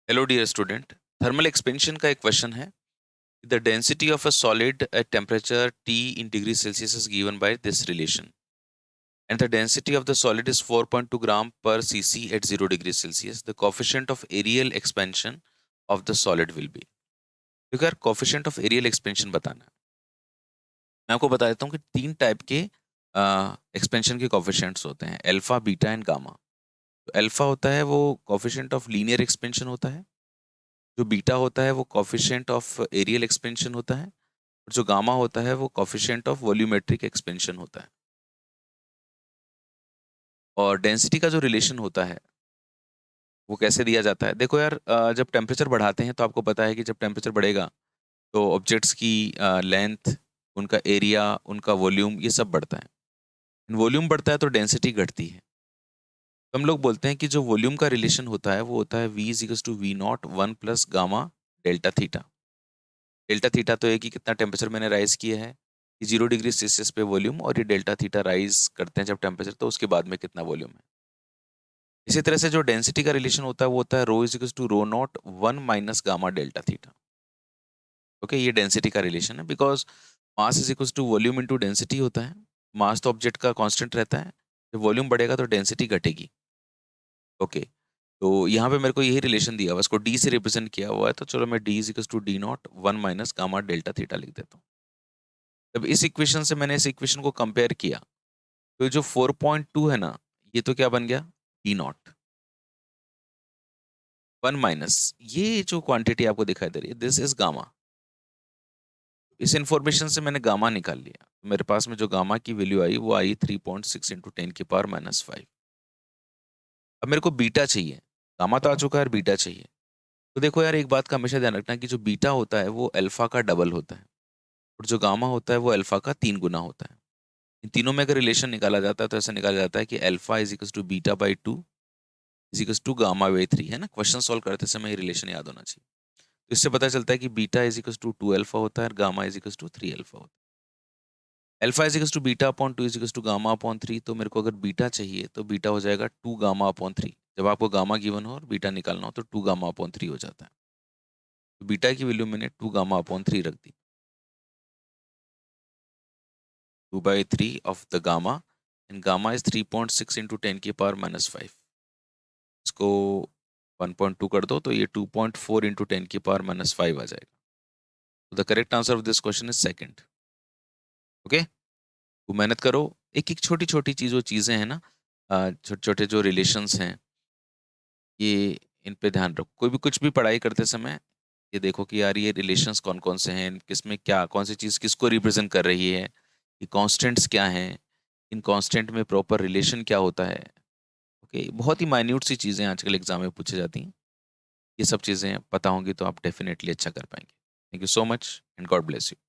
Hello dear student. Thermal expansion का एक question है। The density of a solid at temperature T in degree Celsius is given by this relation and the density of the solid is 4.2 gram per cc at 0 degree Celsius. The coefficient of areal expansion of the solid will be। देखो यार, coefficient of areal expansion बताना है। मैं आपको बता देता हूँ कि तीन टाइप के एक्सपेंशन के कोफिशिएंट्स होते हैं, अल्फा, बीटा एंड गामा। तो अल्फा होता है वो कोफिशिएंट ऑफ लीनियर एक्सपेंशन होता है। जो बीटा होता है वो कोफिशिएंट ऑफ एरियल एक्सपेंशन होता है। और जो गामा होता है वो कोफिशिएंट ऑफ वॉल्यूमेट्रिक एक्सपेंशन होता है। और डेंसिटी का जो रिलेशन होता है वो कैसे दिया जाता है? देखो यार, जब टेम्परेचर बढ़ाते हैं तो आपको पता है कि जब टेम्परेचर बढ़ेगा तो ऑब्जेक्ट्स की लेंथ, उनका एरिया, उनका वॉल्यूम, ये सब बढ़ता है। वॉल्यूम बढ़ता है तो डेंसिटी घटती है। तो हम लोग बोलते हैं कि जो वॉल्यूम का रिलेशन होता है वो होता है V is to v naught one plus gamma delta theta. Delta theta तो है कि कितना टेम्परेचर मैंने राइज किया है, 0 डिग्री सेल्सियस पे वॉल्यूम, और ये डेल्टा थीटा राइज करते हैं जब टेम्परेचर, तो उसके बाद में कितना वॉल्यूम है। इसी तरह से जो डेंसिटी का रिलेशन होता है वो होता है rho is two rho naught one minus gamma delta theta. Okay, ये डेंसिटी का रिलेशन है because mass is equal to volume into density होता है। मास तो ऑब्जेक्ट का कांस्टेंट रहता है, जब वॉल्यूम बढ़ेगा तो डेंसिटी घटेगी। ओके, तो यहाँ पे मेरे को यही रिलेशन दिया हुआ है, इसको डी से रिप्रेजेंट किया हुआ है, तो चलो मैं d is equal to d naught one minus gamma delta theta लिख देता हूँ। जब इस इक्वेशन से मैंने इस इक्वेशन को कंपेयर किया तो जो 4.2 है ना, ये तो क्या बन गया, डी नॉट वन माइनस ये जो क्वांटिटी आपको दिखाई दे रही है, दिस इज गामा। इस इंफॉर्मेशन से मैंने गामा निकाल लिया, तो मेरे पास में जो गामा की वैल्यू आई वो आई 3.6 इंटू टेन की पावर माइनस फाइव। अब मेरे को बीटा चाहिए। गामा तो आ चुका है, बीटा चाहिए। तो देखो यार, एक बात का हमेशा ध्यान रखना कि जो बीटा होता है वो अल्फा का डबल होता है, और जो गामा होता है वो अल्फा का 3 गुना होता है। इन तीनों में अगर रिलेशन निकाला जाता है तो ऐसा निकाला जाता है कि alpha is equal to beta by two is equal to gamma by three, है ना। क्वेश्चन सॉल्व करते समय ये रिलेशन याद होना चाहिए। तो इससे पता चलता है कि beta is equal to two alpha होता है और gamma is equal to three alpha होता है। Alpha is equal to beta upon two is equal to gamma upon three. तो मेरे को अगर बीटा चाहिए तो बीटा हो जाएगा टू गामा अपॉन थ्री। जब आपको गामा गिवन हो और बीटा निकालना हो तो टू गामा अपॉन थ्री हो जाता है। तो बीटा की वैल्यू मैंने टू गामा अपॉन थ्री रख दी, two by three of the gamma, and gamma is 3.6 into ten की पावर माइनस फाइव। इसको 1.2 कर दो तो ये 2.4 इंटू टेन की पावर माइनस फाइव आ जाएगा। तो the correct answer of this question is second. Okay, तो मेहनत करो। एक एक छोटी छोटी चीज़ें हैं ना, छोटे छोटे जो रिलेशंस हैं, ये इन पे ध्यान रखो। कोई भी कुछ भी पढ़ाई करते समय ये देखो कि यार ये रिलेशंस कौन कौन से हैं, किसमें क्या, कौन सी चीज़ किसको रिप्रेजेंट कर रही है, ये कॉन्स्टेंट्स क्या हैं, इन कॉन्स्टेंट में प्रॉपर रिलेशन क्या होता है। ओके, बहुत ही माइन्यूट सी चीज़ें आजकल एग्जाम में पूछी जाती हैं। ये सब चीज़ें पता होंगी तो आप डेफिनेटली अच्छा कर पाएंगे। Thank you so much and God bless you.